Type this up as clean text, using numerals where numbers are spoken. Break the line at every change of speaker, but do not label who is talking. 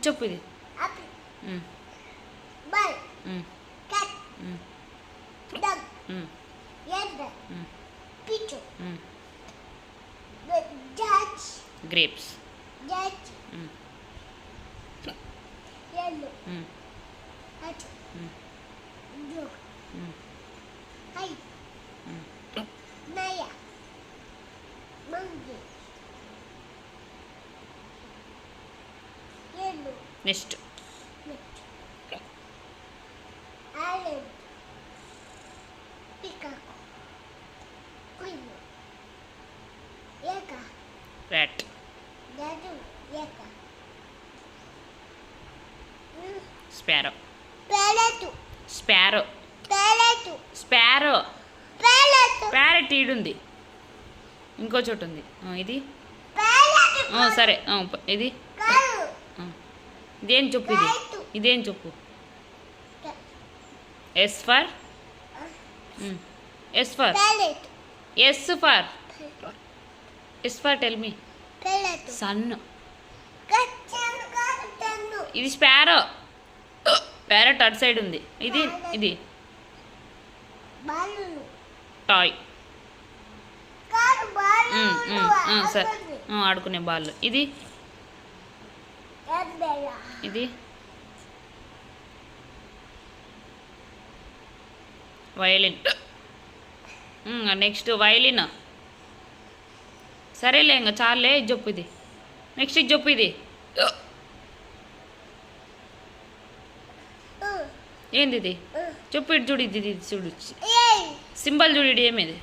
చెప్పు ఇది grapes next rat sparrow sparrow sparrow parrot ఈడుంది ఇంకో చోటు ఉంది ఇది సరే ఇది ఇదేం చెప్పు ఇదేం చెప్పు S for S for S for S for tell me sun ఇది స్పారో ప్యారెట్ అటు సైడ్ ఉంది ఇది టాయ్ సరే ఆడుకునే బాల్ ఇది వయలిన్ నెక్స్ట్ వయలిన్ సరేలే ఇంకా చాలే ఇది చెప్పు ఇది నెక్స్ట్ ఇది చెప్పు ఇది ఏంది ఇది చెప్పు ఇటు చూడు ఇది చూడు సింబల్ చూడు ఏమిది